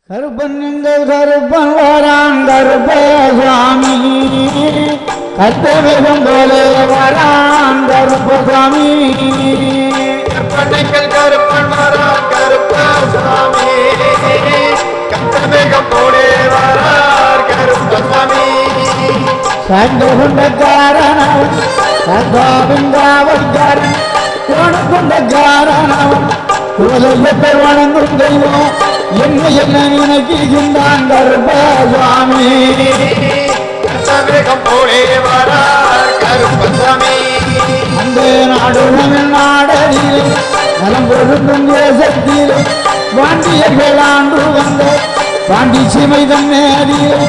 கருப்பன் எங்கள் கருப்பன் வரான் கருப்பசாமி, கத்தவேகம் போல வரான் கருப்பசாமி. கருப்பன் எங்கள் கருப்பன் வரான் கருப்பசாமி, கத்தவேகம் போல வரான் கருப்பசாமி. சண்டு கொண்ட காரணம் சந்தாவின் காவல்காரன், கோணம் கொண்ட காரணம் குலதெய்வத்தை வணங்கும் தெய்வம், என்ன என்ன நினைக்கின்றான் கருப்பசாமி. கத்தவேகம் போல வரான் கருப்பசாமி. அந்த நாடு தமிழ்நாடிலே நலம் பொருந்தும் தேசத்திலே பாண்டியர்கள் ஆண்டு வந்த பாண்டி சீமை தன்னேரிலே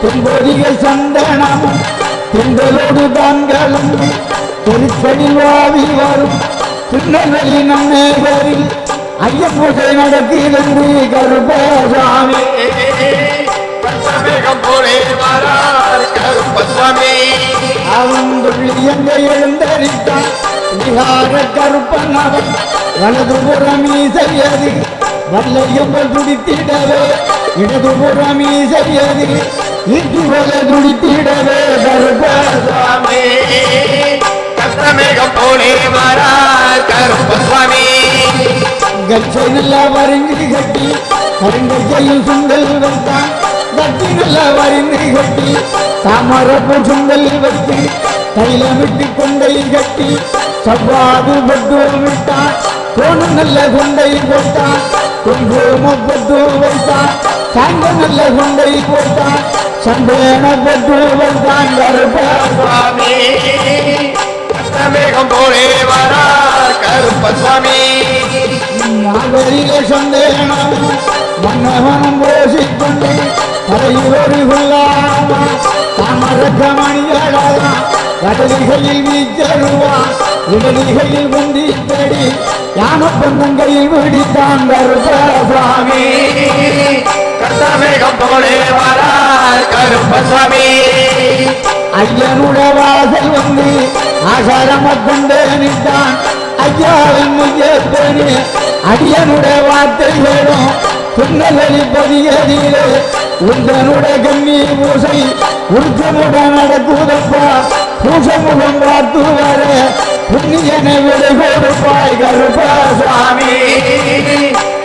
தென்பொதிகை சந்தனமும் தென்றலோடு தான்களும் திருப்படில் வாவி வரும் திருநெல்வேலி நன்னேரில் ஐயன் பூஜை நடக்கிறது கருப்பசாமி. கத்தவேகம் போல வரான் கருப்பசாமி. அவன் துள்ளி எங்க எழுந்தரித்தான் விகார கருப்பன் அவன், வலதுபுறம் ஈசையது வல்லையம்பல் துடித்திடவே, இடதுபுறம் ஈசையது இன்று வல துடித்திடவே கருப்பசாமி. கத்தவேகம் போல வரான் கருப்பசாமி. கச்சை நல்லா வரிந்து கட்டி கருங்கையில் சுண்டல் வைத்தான், கட்டி நல்லா வரிந்து கட்டி தாமரப்பு சுண்டல் வைத்து தைலமிட்டு கொண்டை கட்டி சவ்வாது பட்டு விட்டான், கோணம் நல்ல கொண்டை போட்டான், குங்கும பட்டு வைத்தான், சாந்த நல்ல கொண்டை போட்டான், சந்தேன பட்டு வைத்தான் கருப்பசாமி. கத்தவேகம் போல வரான் கருப்பசாமி. நாகரிக சந்தேனம் மன்னவனம் போசிக்கொண்டு தலைவரு கொள்ளாமா தாமரக்க மணிகளா கடலிகையில் வீச்சருவான், இடலிகையில் முந்தி தேடி யாமப்பந்தங்கையில் விடித்தான் கருப்பசாமி. கத்தவேகம் போல வரான் கருப்பசாமி. ஐயனுடைய வாசல் வந்து ஆசாரமக் கொண்டே நின்றான், ஐயாவின் முயற்சி அடியனுடைய வார்த்தை வேணும் திருநெல்வேலி பதியதிலே உந்தனுடைய கண்ணி பூசை உருக்கமுடன் நடக்குதப்பா, பூசமுகம் பார்த்து வர புண்ணியனை விடை கொடுப்பாய் கருப்பசாமி.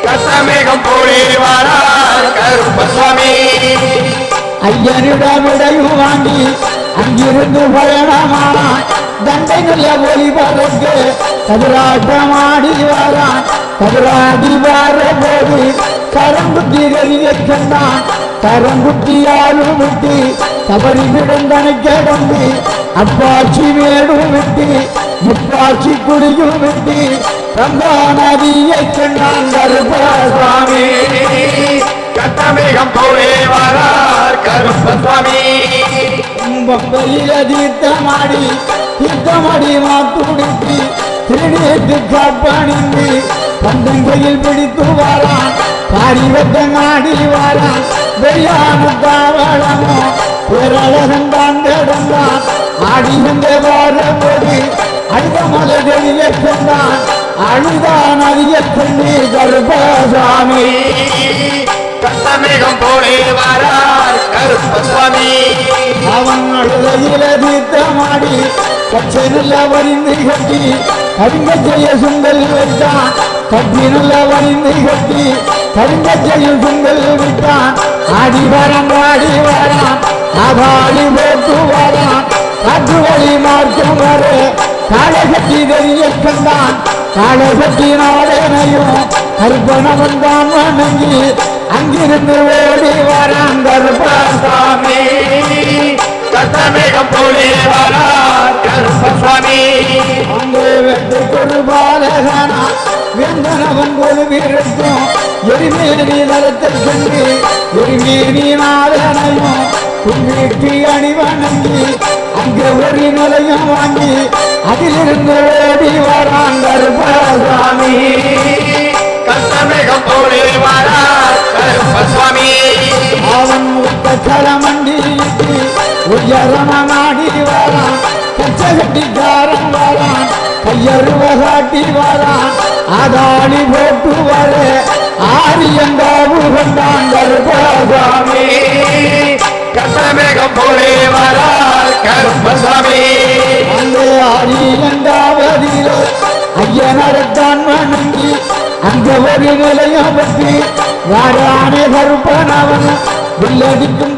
கத்தவேகம் போல வரான் கருப்பசாமி. ஐயனிடம் விடையும் வாங்கி அங்கிருந்து பயணமானா தண்டை நல்ல ஒளி பறக்க கதிராட்டமாடி வரான், கதிராடி வர போது கரங்குத்தி கருவியை கண்டான், கரங்குத்தியாலும் விட்டு தவறி விடுந்தனைக்க வந்து அப்பாச்சி மேடும் விட்டு முப்பாச்சி குடியும் விட்டு ரம்பா நதியை கண்டான் கருப்பசாமி. கத்தவேகம் போல வரான் கருப்பசாமி. பம்பையில தீர்த்தமாடி மாத்துடுத்தி திருநீட்டு காப்பணிந்து பந்தங்கையில் பிடித்து வாரான், பாரிவத்தங்காடி வாரான், வெள்ளான தாவளமோ பேரழகன் தான் கிடந்தான், ஆடி வந்த வாரபோது அழுத மலைகளிலே கொண்டான், அழுதான் அறிய கொண்டு கருப்பசாமி. கத்தவேகம் போல வரான் கருப்பசாமி. அவன் அழுதையில தீர்த்தமாடி பச்சை நல்ல வரிந்து கட்டி கருங்கச்சைய சுண்டல் வைத்தான், கட்டி நல்ல வரிந்து கட்டி கருங்கச்சையில் சுண்டல் விட்டான், ஆடி வரான் ஆபாடி போட்டு வரான், காற்று வழி மார்க்கும் வர காலை கட்டி தெரிய கண்டான், காலை கட்டி நாடனையும் கருப்பனவன் தான் வணங்கி அங்கிருந்து ஓடி வரான் கருப்பசாமி. கத்தவேகம் போல வரான் கருப்பசாமி. அங்கே வெட்டுக்கொரு பாலகனா வெந்தனவன் கொழுவிருக்கும் எரிமேனி நலத்தில் சென்று எரிமேனி நாதனையும் கும்பிட்டு அணிவணங்கி அங்கே ஒரு நிலையம் வாங்கி அதிலிருந்து ஓடி வரான் கருப்பசாமி. கத்தவேகம் போல வரான் கருப்பசாமி. அவன் உத்தரமண்டி உயரமாடி வரான், கச்சகட்டிக்காரன் வரான், கையருவ காட்டி வரான், ஆதாளி போட்டு வர ஆரியங்காவு கொண்டான் கருப்பசாமி கட்டமேகம் போலே வரார் கருப்பசாமி அந்த ஆரியங்காவதியிலே ஐயனரைத்தான் வணங்கி அந்த ஒரு நிலையம் பற்றி வாரானே கருப்பனவன் வில்லடிக்கும்